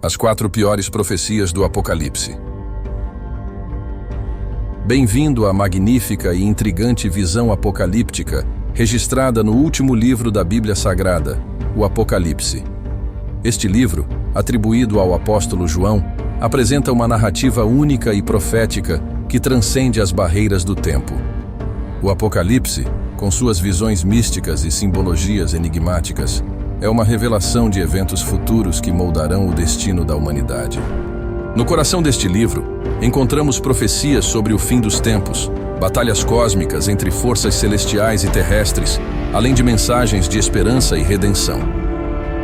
As 4 piores profecias do Apocalipse. Bem-vindo à magnífica e intrigante visão apocalíptica registrada no último livro da Bíblia Sagrada, o Apocalipse. Este livro, atribuído ao apóstolo João, apresenta uma narrativa única e profética que transcende as barreiras do tempo. O Apocalipse, com suas visões místicas e simbologias enigmáticas, é uma revelação de eventos futuros que moldarão o destino da humanidade. No coração deste livro, encontramos profecias sobre o fim dos tempos, batalhas cósmicas entre forças celestiais e terrestres, além de mensagens de esperança e redenção.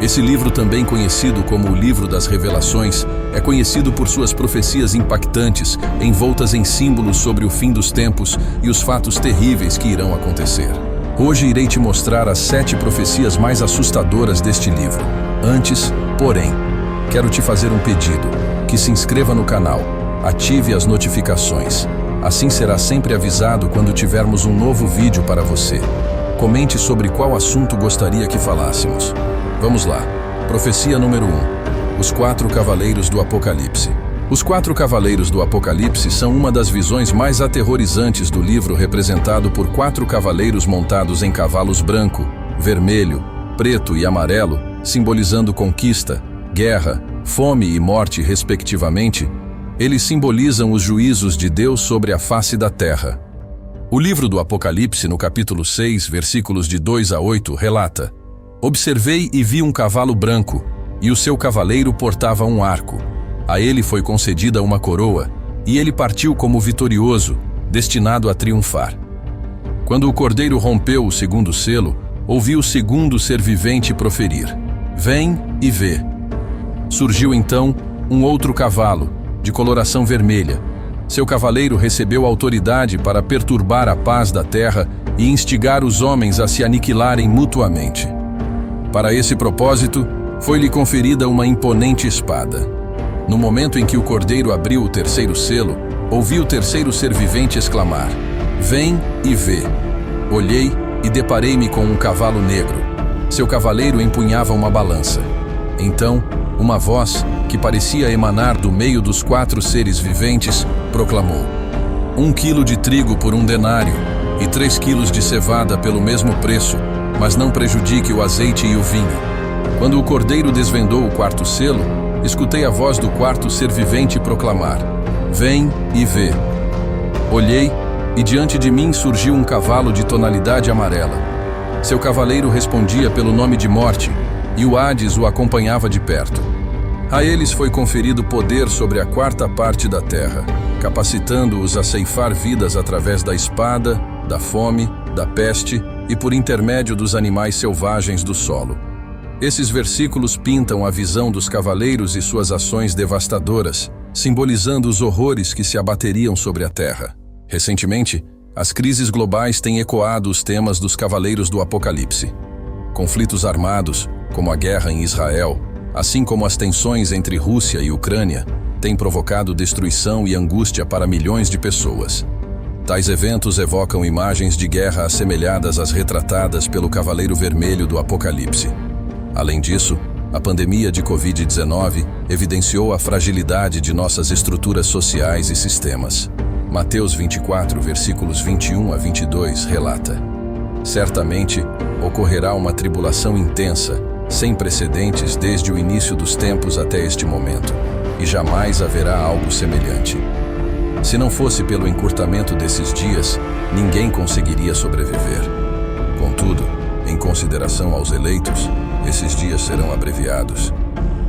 Esse livro, também conhecido como o Livro das Revelações, é conhecido por suas profecias impactantes, envoltas em símbolos sobre o fim dos tempos e os fatos terríveis que irão acontecer. Hoje irei te mostrar as 7 profecias mais assustadoras deste livro. Antes, porém, quero te fazer um pedido, que se inscreva no canal, ative as notificações. Assim será sempre avisado quando tivermos um novo vídeo para você. Comente sobre qual assunto gostaria que falássemos. Vamos lá. Profecia número 1. Os 4 Cavaleiros do Apocalipse. Os 4 Cavaleiros do Apocalipse são uma das visões mais aterrorizantes do livro, representado por 4 cavaleiros montados em cavalos branco, vermelho, preto e amarelo, simbolizando conquista, guerra, fome e morte, respectivamente. Eles simbolizam os juízos de Deus sobre a face da terra. O livro do Apocalipse, no capítulo 6, versículos de 2 a 8, relata: Observei e vi um cavalo branco, e o seu cavaleiro portava um arco. A ele foi concedida uma coroa, e ele partiu como vitorioso, destinado a triunfar. Quando o cordeiro rompeu o segundo selo, ouvi o segundo ser vivente proferir: Vem e vê. Surgiu então um outro cavalo, de coloração vermelha. Seu cavaleiro recebeu autoridade para perturbar a paz da terra e instigar os homens a se aniquilarem mutuamente. Para esse propósito, foi-lhe conferida uma imponente espada. No momento em que o cordeiro abriu o terceiro selo, ouvi o terceiro ser vivente exclamar: Vem e vê. Olhei e deparei-me com um cavalo negro. Seu cavaleiro empunhava uma balança. Então, uma voz, que parecia emanar do meio dos 4 seres viventes, proclamou: 1 quilo de trigo por 1 denário, e 3 quilos de cevada pelo mesmo preço, mas não prejudique o azeite e o vinho. Quando o cordeiro desvendou o 4º selo, escutei a voz do 4º ser vivente proclamar: Vem e vê. Olhei, e diante de mim surgiu um cavalo de tonalidade amarela. Seu cavaleiro respondia pelo nome de Morte, e o Hades o acompanhava de perto. A eles foi conferido poder sobre a 4ª parte da terra, capacitando-os a ceifar vidas através da espada, da fome, da peste e por intermédio dos animais selvagens do solo. Esses versículos pintam a visão dos cavaleiros e suas ações devastadoras, simbolizando os horrores que se abateriam sobre a terra. Recentemente, as crises globais têm ecoado os temas dos cavaleiros do Apocalipse. Conflitos armados, como a guerra em Israel, assim como as tensões entre Rússia e Ucrânia, têm provocado destruição e angústia para milhões de pessoas. Tais eventos evocam imagens de guerra assemelhadas às retratadas pelo Cavaleiro Vermelho do Apocalipse. Além disso, a pandemia de Covid-19 evidenciou a fragilidade de nossas estruturas sociais e sistemas. Mateus 24, versículos 21 a 22, relata: Certamente ocorrerá uma tribulação intensa, sem precedentes desde o início dos tempos até este momento, e jamais haverá algo semelhante. Se não fosse pelo encurtamento desses dias, ninguém conseguiria sobreviver. Contudo, em consideração aos eleitos, esses dias serão abreviados.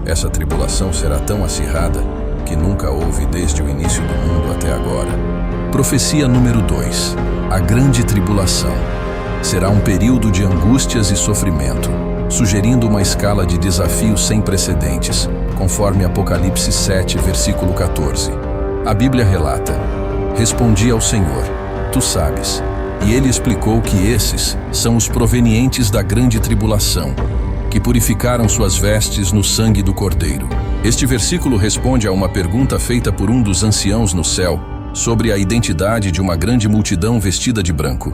Essa tribulação será tão acirrada que nunca houve desde o início do mundo até agora. Profecia número 2. A Grande Tribulação. Será um período de angústias e sofrimento, sugerindo uma escala de desafios sem precedentes, conforme Apocalipse 7, versículo 14. A Bíblia relata: Respondi ao Senhor, tu sabes. E ele explicou que esses são os provenientes da grande tribulação, que purificaram suas vestes no sangue do Cordeiro. Este versículo responde a uma pergunta feita por um dos anciãos no céu sobre a identidade de uma grande multidão vestida de branco.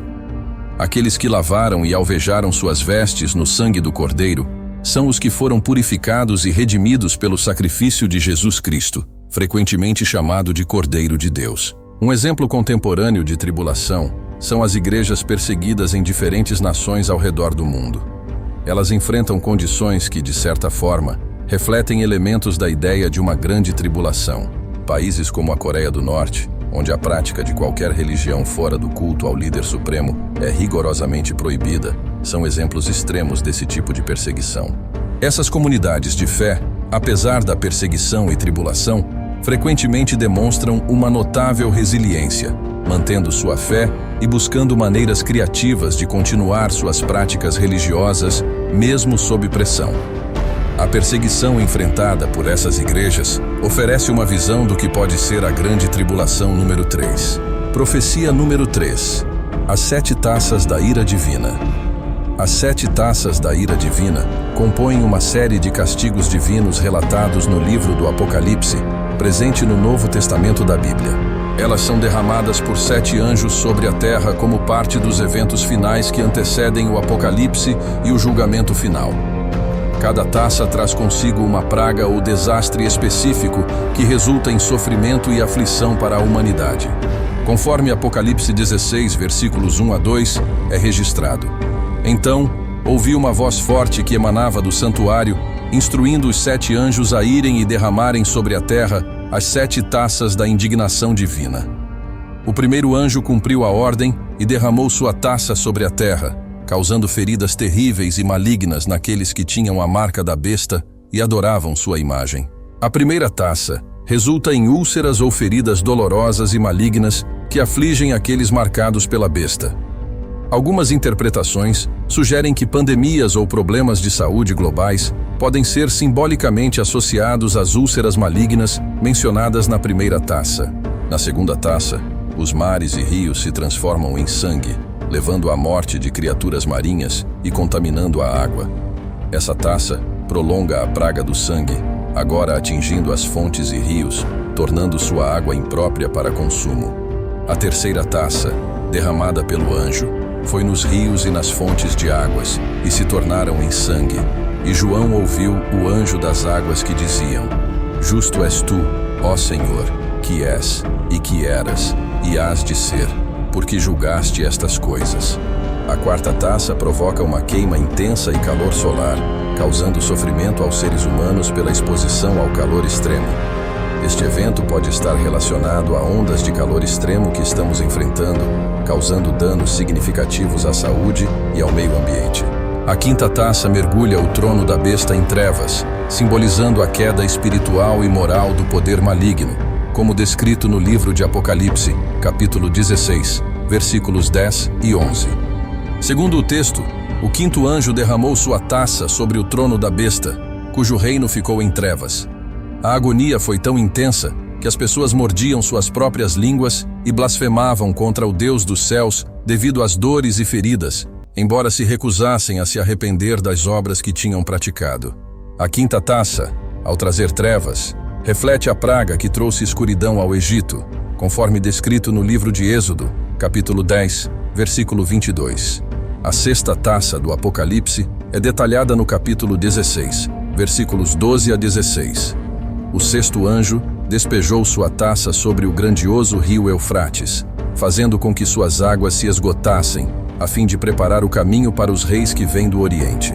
Aqueles que lavaram e alvejaram suas vestes no sangue do Cordeiro são os que foram purificados e redimidos pelo sacrifício de Jesus Cristo, frequentemente chamado de Cordeiro de Deus. Um exemplo contemporâneo de tribulação são as igrejas perseguidas em diferentes nações ao redor do mundo. Elas enfrentam condições que, de certa forma, refletem elementos da ideia de uma grande tribulação. Países como a Coreia do Norte, onde a prática de qualquer religião fora do culto ao líder supremo é rigorosamente proibida, são exemplos extremos desse tipo de perseguição. Essas comunidades de fé, apesar da perseguição e tribulação, frequentemente demonstram uma notável resiliência, mantendo sua fé e buscando maneiras criativas de continuar suas práticas religiosas, mesmo sob pressão. A perseguição enfrentada por essas igrejas oferece uma visão do que pode ser a grande tribulação número 3. Profecia número 3. As 7 taças da ira divina. As 7 taças da ira divina compõem uma série de castigos divinos relatados no livro do Apocalipse, presente no Novo Testamento da Bíblia. Elas são derramadas por 7 anjos sobre a terra como parte dos eventos finais que antecedem o Apocalipse e o julgamento final. Cada taça traz consigo uma praga ou desastre específico que resulta em sofrimento e aflição para a humanidade. Conforme Apocalipse 16, versículos 1 a 2, é registrado: Então, ouvi uma voz forte que emanava do santuário, instruindo os 7 anjos a irem e derramarem sobre a terra as 7 taças da indignação divina. O primeiro anjo cumpriu a ordem e derramou sua taça sobre a terra, causando feridas terríveis e malignas naqueles que tinham a marca da besta e adoravam sua imagem. A primeira taça resulta em úlceras ou feridas dolorosas e malignas que afligem aqueles marcados pela besta. Algumas interpretações sugerem que pandemias ou problemas de saúde globais podem ser simbolicamente associados às úlceras malignas mencionadas na primeira taça. Na segunda taça, os mares e rios se transformam em sangue, levando à morte de criaturas marinhas e contaminando a água. Essa taça prolonga a praga do sangue, agora atingindo as fontes e rios, tornando sua água imprópria para consumo. A terceira taça, derramada pelo anjo, foi nos rios e nas fontes de águas, e se tornaram em sangue. E João ouviu o anjo das águas que diziam: Justo és tu, ó Senhor, que és, e que eras, e hás de ser, porque julgaste estas coisas. A quarta taça provoca uma queima intensa e calor solar, causando sofrimento aos seres humanos pela exposição ao calor extremo. Este evento pode estar relacionado a ondas de calor extremo que estamos enfrentando, causando danos significativos à saúde e ao meio ambiente. A quinta taça mergulha o trono da besta em trevas, simbolizando a queda espiritual e moral do poder maligno, como descrito no livro de Apocalipse, capítulo 16, versículos 10 e 11. Segundo o texto, o quinto anjo derramou sua taça sobre o trono da besta, cujo reino ficou em trevas. A agonia foi tão intensa que as pessoas mordiam suas próprias línguas e blasfemavam contra o Deus dos céus devido às dores e feridas, embora se recusassem a se arrepender das obras que tinham praticado. A quinta taça, ao trazer trevas, reflete a praga que trouxe escuridão ao Egito, conforme descrito no livro de Êxodo, capítulo 10, versículo 22. A sexta taça do Apocalipse é detalhada no capítulo 16, versículos 12 a 16. O sexto anjo despejou sua taça sobre o grandioso rio Eufrates, fazendo com que suas águas se esgotassem, a fim de preparar o caminho para os reis que vêm do Oriente.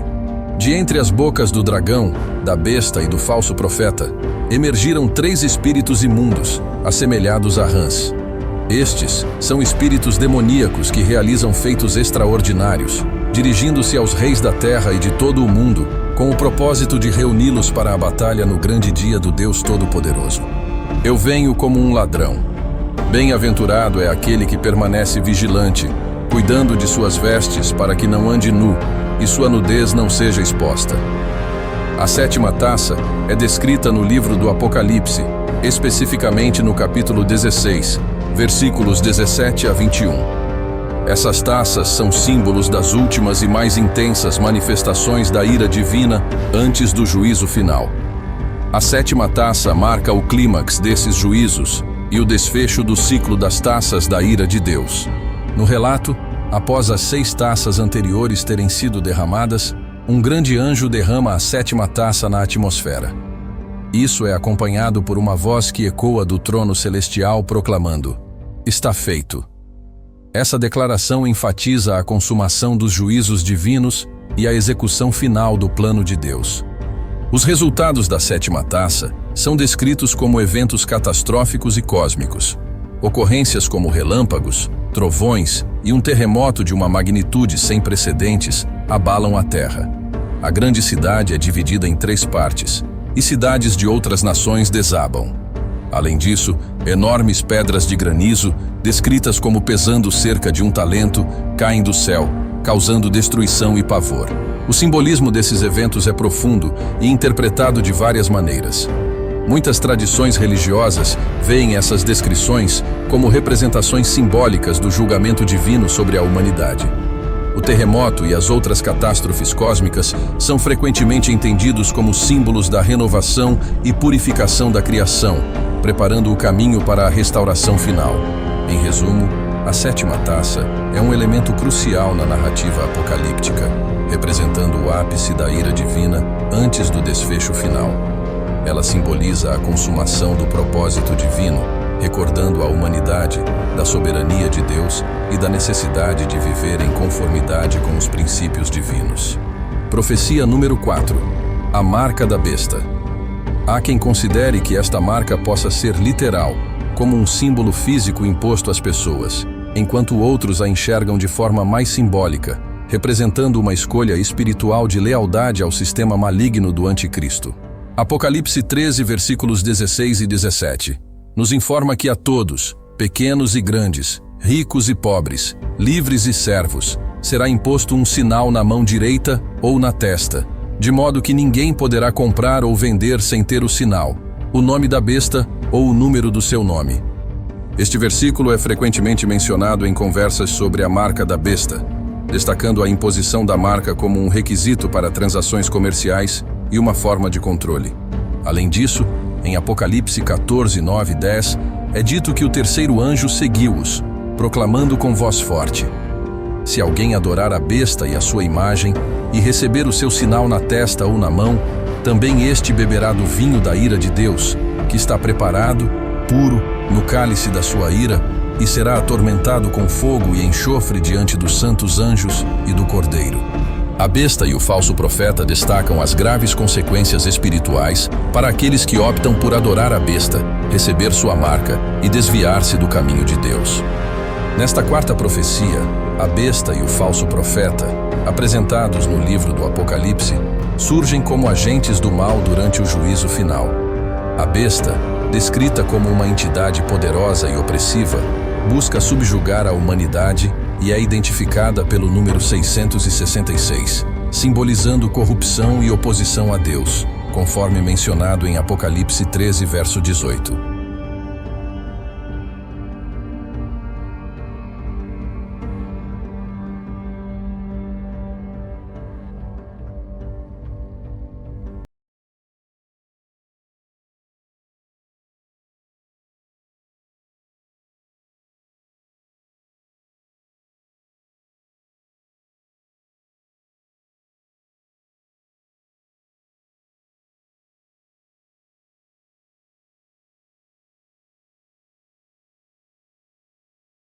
De entre as bocas do dragão, da besta e do falso profeta, emergiram 3 espíritos imundos, assemelhados a rãs. Estes são espíritos demoníacos que realizam feitos extraordinários, dirigindo-se aos reis da terra e de todo o mundo, com o propósito de reuni-los para a batalha no grande dia do Deus Todo-Poderoso. Eu venho como um ladrão. Bem-aventurado é aquele que permanece vigilante, cuidando de suas vestes para que não ande nu e sua nudez não seja exposta. A sétima taça é descrita no livro do Apocalipse, especificamente no capítulo 16, versículos 17 a 21. Essas taças são símbolos das últimas e mais intensas manifestações da ira divina antes do juízo final. A sétima taça marca o clímax desses juízos e o desfecho do ciclo das taças da ira de Deus. No relato, após as 6 taças anteriores terem sido derramadas, um grande anjo derrama a 7ª taça na atmosfera. Isso é acompanhado por uma voz que ecoa do trono celestial proclamando: "Está feito." Essa declaração enfatiza a consumação dos juízos divinos e a execução final do plano de Deus. Os resultados da 7ª taça são descritos como eventos catastróficos e cósmicos. Ocorrências como relâmpagos, trovões e um terremoto de uma magnitude sem precedentes abalam a Terra. A grande cidade é dividida em 3 partes, e cidades de outras nações desabam. Além disso, enormes pedras de granizo, descritas como pesando cerca de 1 talento, caem do céu, causando destruição e pavor. O simbolismo desses eventos é profundo e interpretado de várias maneiras. Muitas tradições religiosas veem essas descrições como representações simbólicas do julgamento divino sobre a humanidade. O terremoto e as outras catástrofes cósmicas são frequentemente entendidos como símbolos da renovação e purificação da criação, preparando o caminho para a restauração final. Em resumo, a 7ª taça é um elemento crucial na narrativa apocalíptica, representando o ápice da ira divina antes do desfecho final. Ela simboliza a consumação do propósito divino, recordando a humanidade da soberania de Deus e da necessidade de viver em conformidade com os princípios divinos. Profecia número 4. A marca da besta. Há quem considere que esta marca possa ser literal, como um símbolo físico imposto às pessoas, enquanto outros a enxergam de forma mais simbólica, representando uma escolha espiritual de lealdade ao sistema maligno do Anticristo. Apocalipse 13, versículos 16 e 17. Nos informa que a todos, pequenos e grandes, ricos e pobres, livres e servos, será imposto um sinal na mão direita ou na testa, de modo que ninguém poderá comprar ou vender sem ter o sinal, o nome da besta ou o número do seu nome. Este versículo é frequentemente mencionado em conversas sobre a marca da besta, destacando a imposição da marca como um requisito para transações comerciais e uma forma de controle. Além disso, em Apocalipse 14, 9 e 10, é dito que o terceiro anjo seguiu-os, proclamando com voz forte: "Se alguém adorar a besta e a sua imagem, e receber o seu sinal na testa ou na mão, também este beberá do vinho da ira de Deus, que está preparado, puro, no cálice da sua ira, e será atormentado com fogo e enxofre diante dos santos anjos e do Cordeiro." A besta e o falso profeta destacam as graves consequências espirituais para aqueles que optam por adorar a besta, receber sua marca e desviar-se do caminho de Deus. Nesta 4ª profecia, a besta e o falso profeta, apresentados no livro do Apocalipse, surgem como agentes do mal durante o juízo final. A besta, descrita como uma entidade poderosa e opressiva, busca subjugar a humanidade e é identificada pelo número 666, simbolizando corrupção e oposição a Deus, conforme mencionado em Apocalipse 13, verso 18.